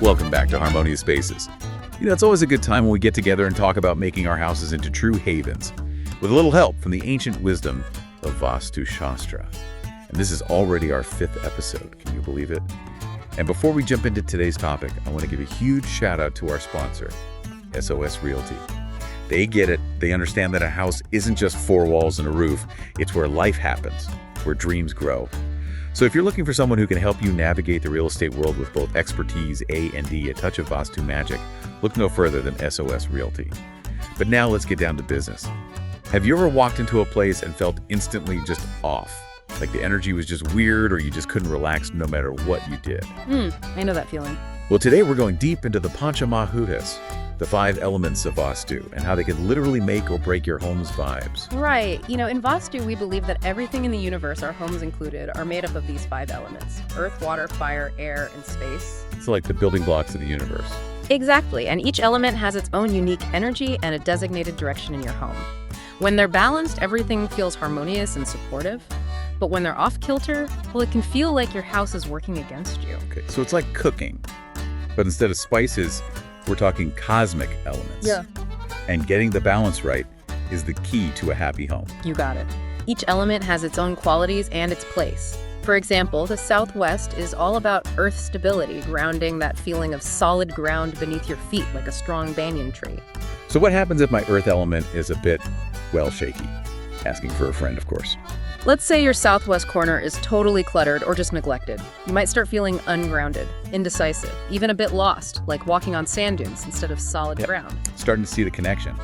Welcome back to Harmonious Spaces. It's always a good time when we get together and talk about making our houses into true havens, with a little help from the ancient wisdom of Vaastu Shastra. And this is already our 5th episode. Can you believe it? And before we jump into today's topic, I want to give a huge shout out to our sponsor, SOS Realty. They get it. They understand that a house isn't just 4 walls and a roof. It's where life happens, where dreams grow. So if you're looking for someone who can help you navigate the real estate world with both expertise, A&D, a touch of Vaastu magic, look no further than SOS Realty. But now let's get down to business. Have you ever walked into a place and felt instantly just off? Like the energy was just weird or you just couldn't relax no matter what you did? I know that feeling. Well, today we're going deep into the Panchamahutas, the 5 elements of Vaastu, and how they can literally make or break your home's vibes. Right. In Vaastu, we believe that everything in the universe, our homes included, are made up of these 5 elements: earth, water, fire, air, and space. It's like the building blocks of the universe. Exactly. And each element has its own unique energy and a designated direction in your home. When they're balanced, everything feels harmonious and supportive. But when they're off-kilter, well, it can feel like your house is working against you. Okay, so it's like cooking, but instead of spices, we're talking cosmic elements. Yeah. And getting the balance right is the key to a happy home. You got it. Each element has its own qualities and its place. For example, the Southwest is all about earth stability, grounding that feeling of solid ground beneath your feet like a strong banyan tree. So what happens if my earth element is a bit, shaky? Asking for a friend, of course. Let's say your southwest corner is totally cluttered or just neglected. You might start feeling ungrounded, indecisive, even a bit lost, like walking on sand dunes instead of solid ground. Starting to see the connection.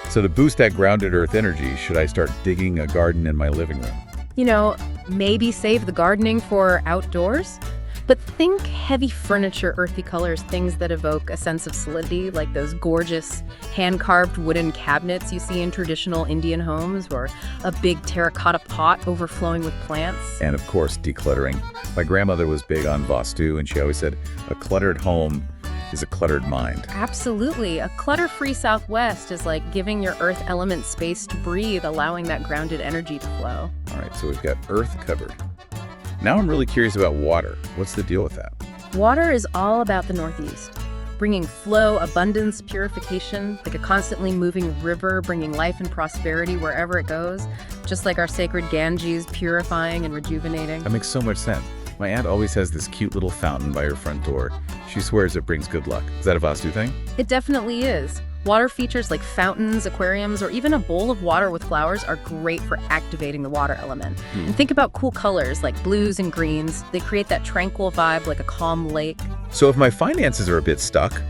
So to boost that grounded earth energy, should I start digging a garden in my living room? Maybe save the gardening for outdoors? But think heavy furniture, earthy colors, things that evoke a sense of solidity, like those gorgeous hand-carved wooden cabinets you see in traditional Indian homes, or a big terracotta pot overflowing with plants. And of course, decluttering. My grandmother was big on Vaastu, and she always said, a cluttered home is a cluttered mind. Absolutely. A clutter-free Southwest is like giving your earth element space to breathe, allowing that grounded energy to flow. All right, so we've got earth covered. Now I'm really curious about water. What's the deal with that? Water is all about the Northeast, bringing flow, abundance, purification, like a constantly moving river, bringing life and prosperity wherever it goes, just like our sacred Ganges, purifying and rejuvenating. That makes so much sense. My aunt always has this cute little fountain by her front door. She swears it brings good luck. Is that a Vaastu thing? It definitely is. Water features like fountains, aquariums, or even a bowl of water with flowers are great for activating the water element. And think about cool colors like blues and greens. They create that tranquil vibe like a calm lake. So if my finances are a bit stuck,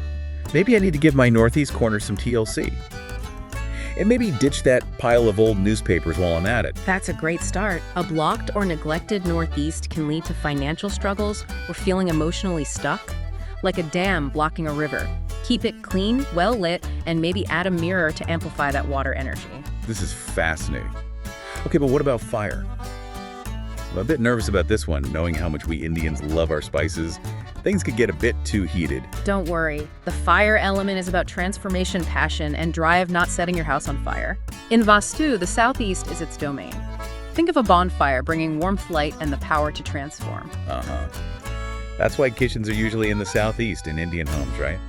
maybe I need to give my northeast corner some TLC. And maybe ditch that pile of old newspapers while I'm at it. That's a great start. A blocked or neglected Northeast can lead to financial struggles or feeling emotionally stuck, like a dam blocking a river. Keep it clean, well lit, and maybe add a mirror to amplify that water energy. This is fascinating. Okay, but what about fire? I'm a bit nervous about this one, knowing how much we Indians love our spices. Things could get a bit too heated. Don't worry. The fire element is about transformation, passion, and drive, not setting your house on fire. In Vaastu, the Southeast is its domain. Think of a bonfire bringing warmth, light, and the power to transform. That's why kitchens are usually in the Southeast in Indian homes, right?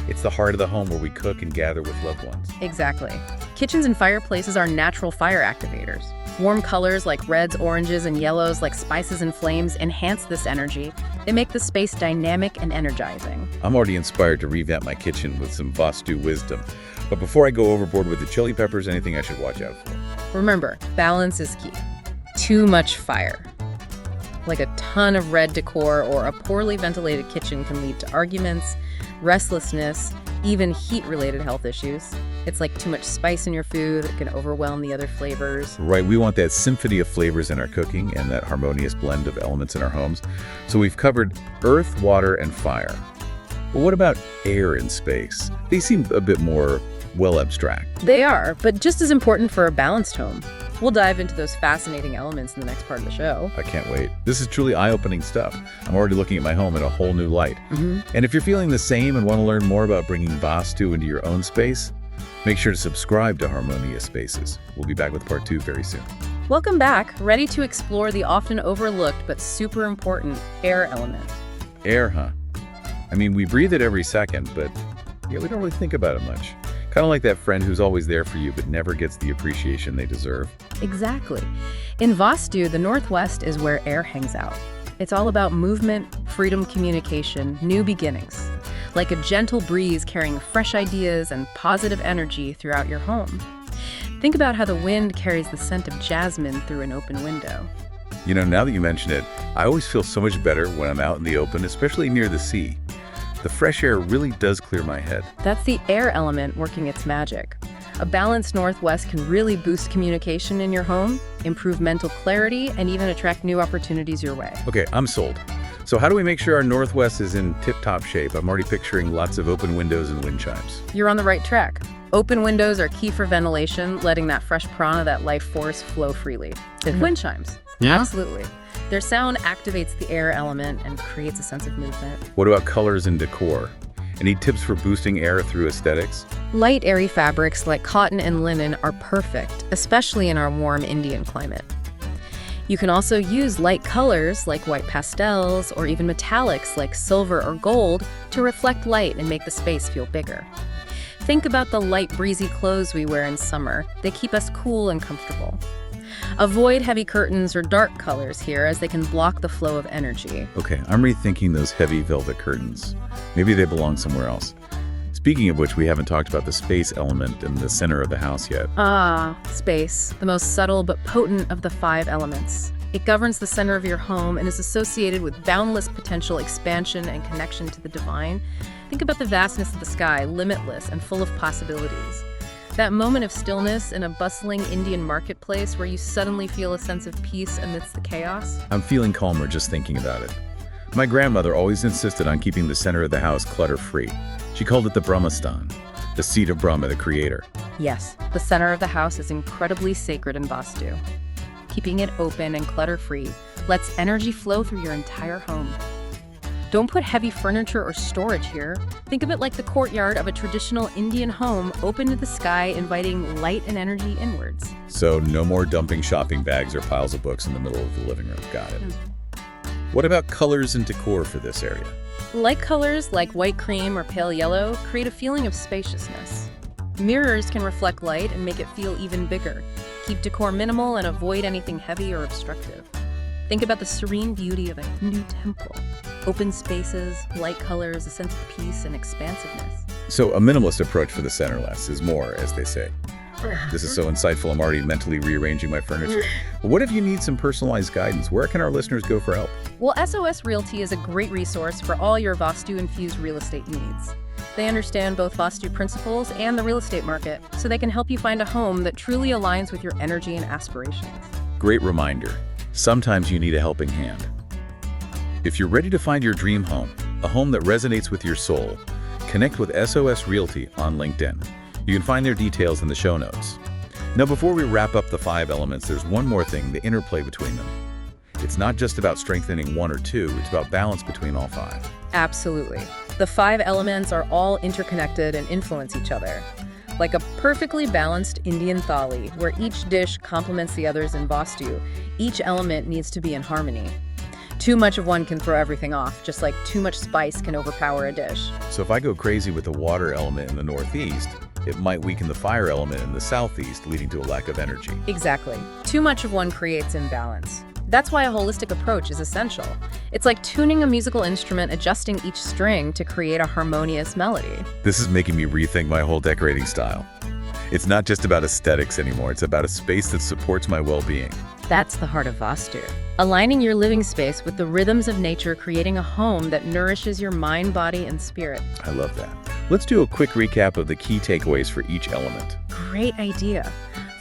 It's the heart of the home where we cook and gather with loved ones. Exactly. Kitchens and fireplaces are natural fire activators. Warm colors like reds, oranges, and yellows like spices and flames enhance this energy. They make the space dynamic and energizing. I'm already inspired to revamp my kitchen with some Vaastu wisdom. But before I go overboard with the chili peppers, anything I should watch out for? Remember, balance is key. Too much fire, like a ton of red decor or a poorly ventilated kitchen, can lead to arguments, restlessness, even heat-related health issues. It's like too much spice in your food that can overwhelm the other flavors. Right, we want that symphony of flavors in our cooking and that harmonious blend of elements in our homes. So we've covered earth, water, and fire. But what about air and space? They seem a bit more, abstract. They are, but just as important for a balanced home. We'll dive into those fascinating elements in the next part of the show. I can't wait. This is truly eye-opening stuff. I'm already looking at my home in a whole new light. And if you're feeling the same and want to learn more about bringing Vaastu into your own space, make sure to subscribe to Harmonious Spaces. We'll be back with part 2 very soon. Welcome back, ready to explore the often overlooked but super important air element. Air, huh? I mean, we breathe it every second, but yeah, we don't really think about it much. Kind of like that friend who's always there for you but never gets the appreciation they deserve. Exactly. In Vaastu, the Northwest is where air hangs out. It's all about movement, freedom, communication, new beginnings. Like a gentle breeze carrying fresh ideas and positive energy throughout your home. Think about how the wind carries the scent of jasmine through an open window. You know, now that you mention it, I always feel so much better when I'm out in the open, especially near the sea. The fresh air really does clear my head. That's the air element working its magic. A balanced Northwest can really boost communication in your home, improve mental clarity, and even attract new opportunities your way. Okay, I'm sold. So how do we make sure our Northwest is in tip-top shape? I'm already picturing lots of open windows and wind chimes. You're on the right track. Open windows are key for ventilation, letting that fresh prana, that life force, flow freely. Wind chimes. Yeah? Absolutely. Their sound activates the air element and creates a sense of movement. What about colors and decor? Any tips for boosting air through aesthetics? Light, airy fabrics like cotton and linen are perfect, especially in our warm Indian climate. You can also use light colors like white pastels or even metallics like silver or gold to reflect light and make the space feel bigger. Think about the light, breezy clothes we wear in summer. They keep us cool and comfortable. Avoid heavy curtains or dark colors here as they can block the flow of energy. Okay, I'm rethinking those heavy velvet curtains. Maybe they belong somewhere else. Speaking of which, we haven't talked about the space element in the center of the house yet. Space, the most subtle but potent of the 5 elements. It governs the center of your home and is associated with boundless potential expansion and connection to the divine. Think about the vastness of the sky, limitless and full of possibilities. That moment of stillness in a bustling Indian marketplace where you suddenly feel a sense of peace amidst the chaos. I'm feeling calmer just thinking about it. My grandmother always insisted on keeping the center of the house clutter-free. She called it the Brahmastan, the seat of Brahma, the creator. Yes, the center of the house is incredibly sacred in Vaastu. Keeping it open and clutter-free lets energy flow through your entire home. Don't put heavy furniture or storage here. Think of it like the courtyard of a traditional Indian home, open to the sky, inviting light and energy inwards. So no more dumping shopping bags or piles of books in the middle of the living room. Got it. What about colors and decor for this area? Light colors like white cream or pale yellow create a feeling of spaciousness. Mirrors can reflect light and make it feel even bigger. Keep decor minimal and avoid anything heavy or obstructive. Think about the serene beauty of a Hindu temple. Open spaces, light colors, a sense of peace and expansiveness. So a minimalist approach for the center less is more, as they say. This is so insightful, I'm already mentally rearranging my furniture. But what if you need some personalized guidance? Where can our listeners go for help? Well, SOS Realty is a great resource for all your Vaastu-infused real estate needs. They understand both Vaastu principles and the real estate market, so they can help you find a home that truly aligns with your energy and aspirations. Great reminder. Sometimes you need a helping hand. If you're ready to find your dream home, a home that resonates with your soul, connect with SOS Realty on LinkedIn. You can find their details in the show notes. Now, before we wrap up the 5 elements, there's one more thing, the interplay between them. It's not just about strengthening one or two, it's about balance between all 5. Absolutely. The 5 elements are all interconnected and influence each other. Like a perfectly balanced Indian thali, where each dish complements the others in Vaastu, each element needs to be in harmony. Too much of one can throw everything off, just like too much spice can overpower a dish. So if I go crazy with the water element in the northeast, it might weaken the fire element in the southeast, leading to a lack of energy. Exactly. Too much of one creates imbalance. That's why a holistic approach is essential. It's like tuning a musical instrument, adjusting each string to create a harmonious melody. This is making me rethink my whole decorating style. It's not just about aesthetics anymore, it's about a space that supports my well-being. That's the heart of Vaastu. Aligning your living space with the rhythms of nature, creating a home that nourishes your mind, body, and spirit. I love that. Let's do a quick recap of the key takeaways for each element. Great idea.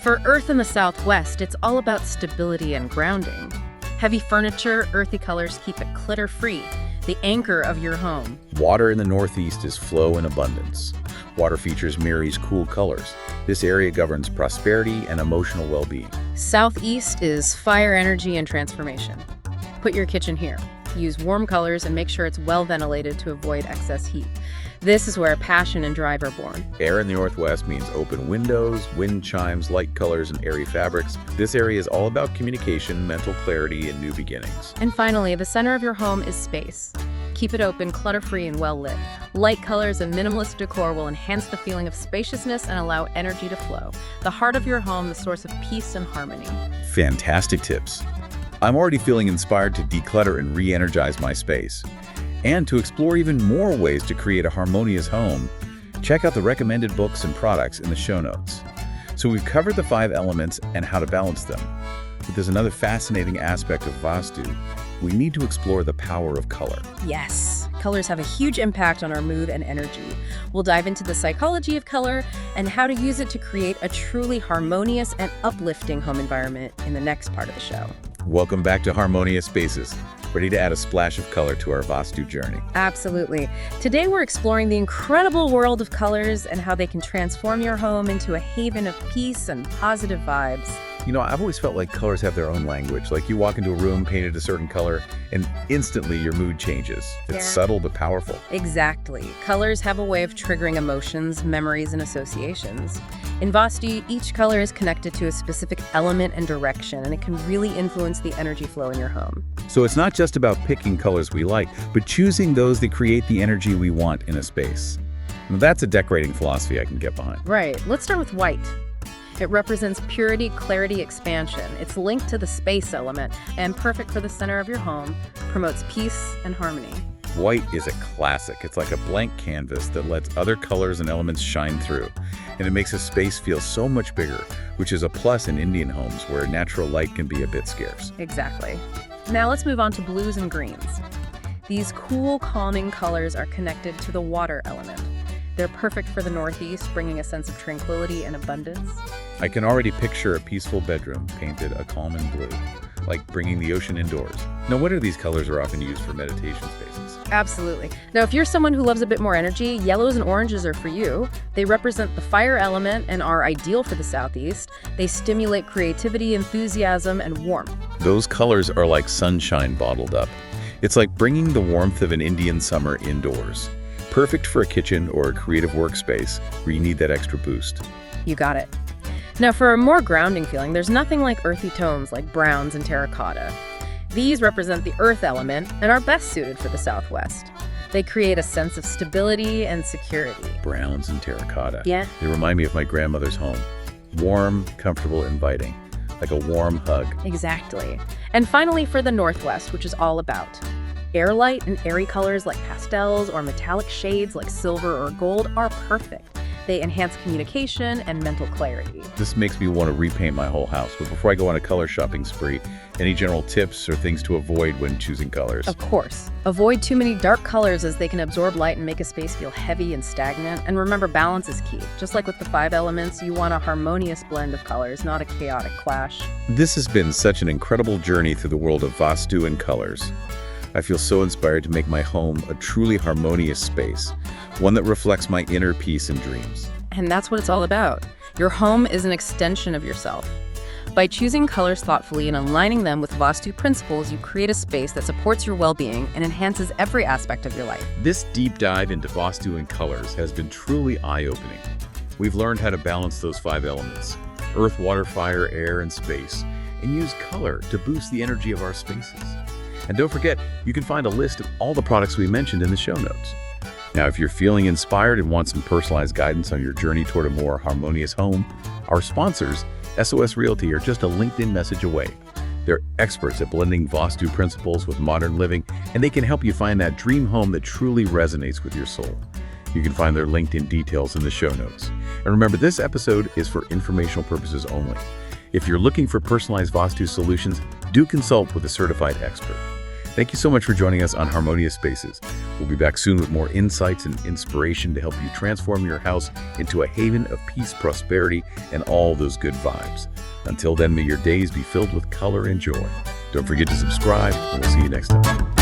For Earth in the Southwest, it's all about stability and grounding. Heavy furniture, earthy colors keep it clutter-free, the anchor of your home. Water in the Northeast is flow and abundance. Water features Miri's cool colors. This area governs prosperity and emotional well-being. Southeast is fire, energy, and transformation. Put your kitchen here. Use warm colors and make sure it's well ventilated to avoid excess heat. This is where passion and drive are born. Air in the Northwest means open windows, wind chimes, light colors, and airy fabrics. This area is all about communication, mental clarity, and new beginnings. And finally, the center of your home is space. Keep it open, clutter-free, and well-lit. Light colors and minimalist decor will enhance the feeling of spaciousness and allow energy to flow. The heart of your home, the source of peace and harmony. Fantastic tips. I'm already feeling inspired to declutter and re-energize my space. And to explore even more ways to create a harmonious home, check out the recommended books and products in the show notes. So we've covered the 5 elements and how to balance them. But there's another fascinating aspect of Vaastu. We need to explore the power of color. Yes, colors have a huge impact on our mood and energy. We'll dive into the psychology of color and how to use it to create a truly harmonious and uplifting home environment in the next part of the show. Welcome back to Harmonious Spaces. Ready to add a splash of color to our Vaastu journey? Absolutely. Today we're exploring the incredible world of colors and how they can transform your home into a haven of peace and positive vibes. You know, I've always felt like colors have their own language. Like you walk into a room painted a certain color and instantly your mood changes. It's subtle but powerful. Exactly. Colors have a way of triggering emotions, memories, and associations. In Vaastu, each color is connected to a specific element and direction, and it can really influence the energy flow in your home. So it's not just about picking colors we like, but choosing those that create the energy we want in a space. Now, that's a decorating philosophy I can get behind. Right. Let's start with white. It represents purity, clarity, expansion. It's linked to the space element and perfect for the center of your home, promotes peace and harmony. White is a classic. It's like a blank canvas that lets other colors and elements shine through. And it makes a space feel so much bigger, which is a plus in Indian homes where natural light can be a bit scarce. Exactly. Now let's move on to blues and greens. These cool, calming colors are connected to the water element. They're perfect for the Northeast, bringing a sense of tranquility and abundance. I can already picture a peaceful bedroom painted a calming blue, like bringing the ocean indoors. No wonder these colors are often used for meditation spaces. Absolutely. Now, if you're someone who loves a bit more energy, yellows and oranges are for you. They represent the fire element and are ideal for the Southeast. They stimulate creativity, enthusiasm, and warmth. Those colors are like sunshine bottled up. It's like bringing the warmth of an Indian summer indoors. Perfect for a kitchen or a creative workspace where you need that extra boost. You got it. Now, for a more grounding feeling, there's nothing like earthy tones like browns and terracotta. These represent the earth element and are best suited for the Southwest. They create a sense of stability and security. Browns and terracotta. Yeah. They remind me of my grandmother's home. Warm, comfortable, inviting. Like a warm hug. Exactly. And finally, for the Northwest, which is all about air light and airy colors like pastels or metallic shades like silver or gold are perfect. They enhance communication and mental clarity. This makes me want to repaint my whole house. But before I go on a color shopping spree, any general tips or things to avoid when choosing colors? Of course. Avoid too many dark colors as they can absorb light and make a space feel heavy and stagnant. And remember, balance is key. Just like with the 5 elements, you want a harmonious blend of colors, not a chaotic clash. This has been such an incredible journey through the world of Vaastu and colors. I feel so inspired to make my home a truly harmonious space, one that reflects my inner peace and dreams. And that's what it's all about. Your home is an extension of yourself. By choosing colors thoughtfully and aligning them with Vaastu principles, you create a space that supports your well-being and enhances every aspect of your life. This deep dive into Vaastu and colors has been truly eye-opening. We've learned how to balance those 5 elements: earth, water, fire, air, and space, and use color to boost the energy of our spaces. And don't forget, you can find a list of all the products we mentioned in the show notes. Now, if you're feeling inspired and want some personalized guidance on your journey toward a more harmonious home, our sponsors, SOS Realty, are just a LinkedIn message away. They're experts at blending Vaastu principles with modern living, and they can help you find that dream home that truly resonates with your soul. You can find their LinkedIn details in the show notes. And remember, this episode is for informational purposes only. If you're looking for personalized Vaastu solutions, do consult with a certified expert. Thank you so much for joining us on Harmonious Spaces. We'll be back soon with more insights and inspiration to help you transform your house into a haven of peace, prosperity, and all those good vibes. Until then, may your days be filled with color and joy. Don't forget to subscribe, and we'll see you next time.